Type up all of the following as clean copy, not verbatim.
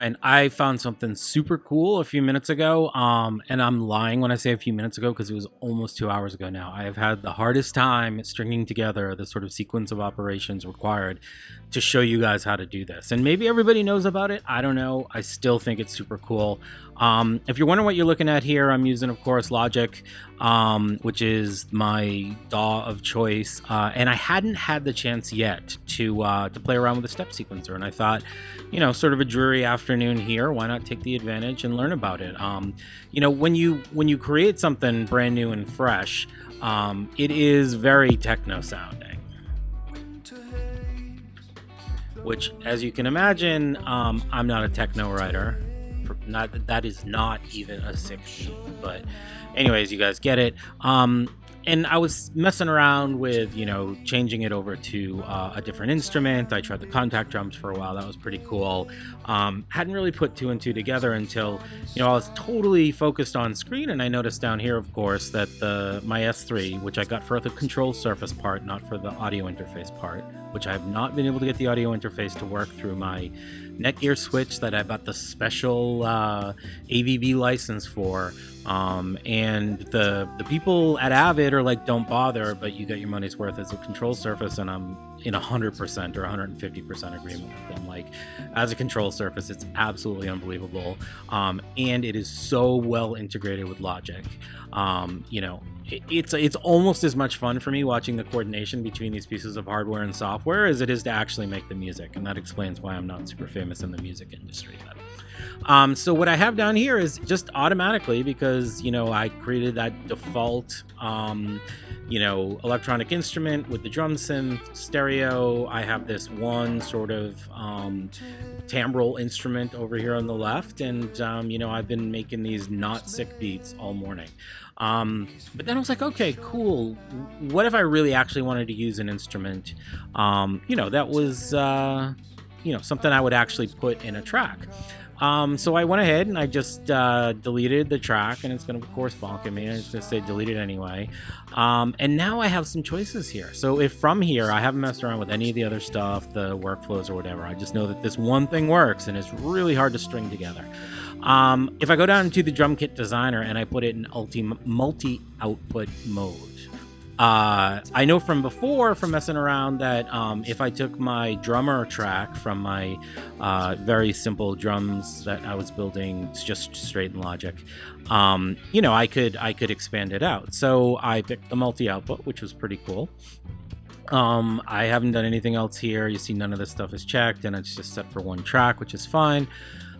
And I found something super cool a few minutes ago. And I'm lying when I say a few minutes ago because it was almost 2 hours ago now. I have had the hardest time stringing together the sort of sequence of operations required to show you guys how to do this. And maybe everybody knows about it. I don't know. I still think it's super cool. If you're wondering what you're looking at here, I'm using, of course, Logic, which is my DAW of choice. And I hadn't had the chance yet to play around with the step sequencer. And I thought, sort of a dreary afternoon here, why not take the advantage and learn about it? When you create something brand new and fresh, it is very techno sounding. Which, as you can imagine, I'm not a techno writer. That is not even a 6 but anyways, you guys get it. And I was messing around with, changing it over to a different instrument. I tried the contact drums for a while. That was pretty cool. Hadn't really put two and two together until, I was totally focused on screen. And I noticed down here, of course, that my S3, which I got for the control surface part, not for the audio interface part, which I have not been able to get the audio interface to work through my Netgear switch that I got the special AVB license for. And the people at Avid are like, don't bother, but you get your money's worth as a control surface. And I'm in 100% or 150% agreement with them. Like, as a control surface, it's absolutely unbelievable. And it is so well integrated with Logic. It's almost as much fun for me watching the coordination between these pieces of hardware and software as it is to actually make the music. And that explains why I'm not super famous in the music industry yet. So what I have down here is just automatically, because, I created that default, electronic instrument with the drum synth stereo. I have this one sort of timbral instrument over here on the left. And, I've been making these not sick beats all morning. But then I was like, okay, cool. What if I really actually wanted to use an instrument, that was, something I would actually put in a track. So I went ahead and I just deleted the track, and it's going to, of course, bonk at me. I'm just going to say delete it anyway. And now I have some choices here. So if from here, I haven't messed around with any of the other stuff, the workflows or whatever. I just know that this one thing works, and it's really hard to string together. If I go down to the drum kit designer and I put it in multi-output mode, I know from before, from messing around, that if I took my drummer track from my very simple drums that I was building just straight in Logic, I could expand it out. So I picked the multi-output, which was pretty cool. I haven't done anything else here. You see none of this stuff is checked, and it's just set for one track, which is fine.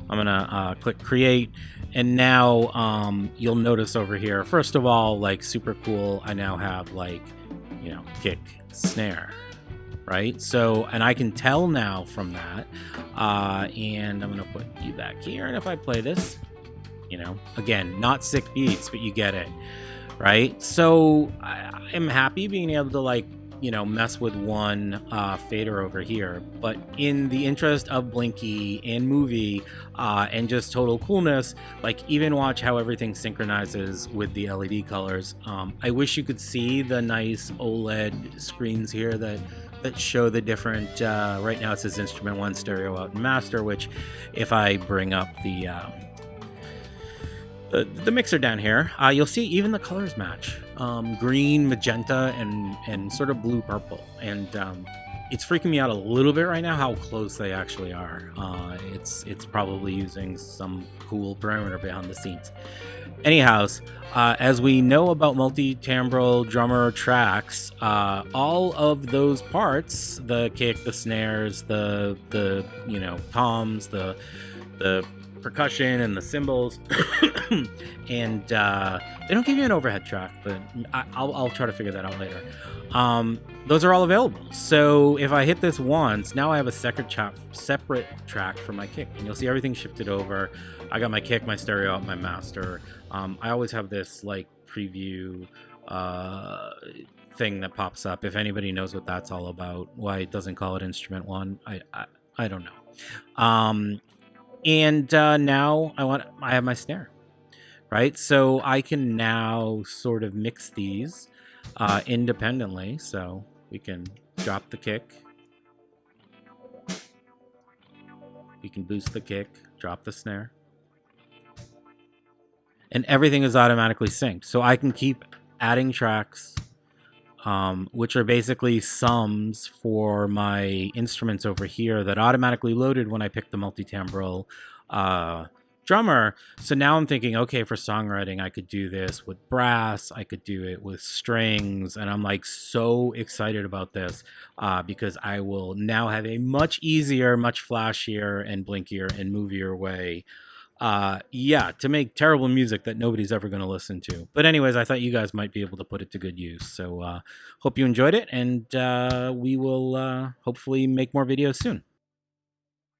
I'm gonna click create, and now you'll notice over here, first of all, like, super cool, I now have, like, kick, snare, right? So, and I can tell now from that, and I'm gonna put you back here, and if I play this, again, not sick beats, but you get it, right? So I am happy being able to, like, mess with one fader over here, but in the interest of Blinky and movie and just total coolness, like, even watch how everything synchronizes with the LED colors. I wish you could see the nice OLED screens here that show the different, right now it says instrument 1, stereo out, and master, which if I bring up the mixer down here, you'll see even the colors match. Green, magenta, and sort of blue purple. And it's freaking me out a little bit right now how close they actually are. It's probably using some cool parameter behind the scenes. Anyhow, as we know about multi-timbral drummer tracks, all of those parts, the kick, the snares, the toms, the percussion and the cymbals, and they don't give you an overhead track, but I'll try to figure that out later. Those are all available. So if I hit this once, now I have a separate track for my kick, and you'll see everything shifted over. I got my kick, my stereo out, my master. I always have this, like, preview thing that pops up. If anybody knows what that's all about, why it doesn't call it instrument 1, I don't know. And now I have my snare, right? So I can now sort of mix these independently. So we can drop the kick. We can boost the kick. drop the snare, and everything is automatically synced. So I can keep adding tracks, which are basically sums for my instruments over here that automatically loaded when I picked the multi-timbral drummer. So now I'm thinking, okay, for songwriting, I could do this with brass, I could do it with strings, and I'm like so excited about this because I will now have a much easier, much flashier and blinkier and movier way to make terrible music that nobody's ever going to listen to. But anyways, I thought you guys might be able to put it to good use. So hope you enjoyed it, and we will hopefully make more videos soon.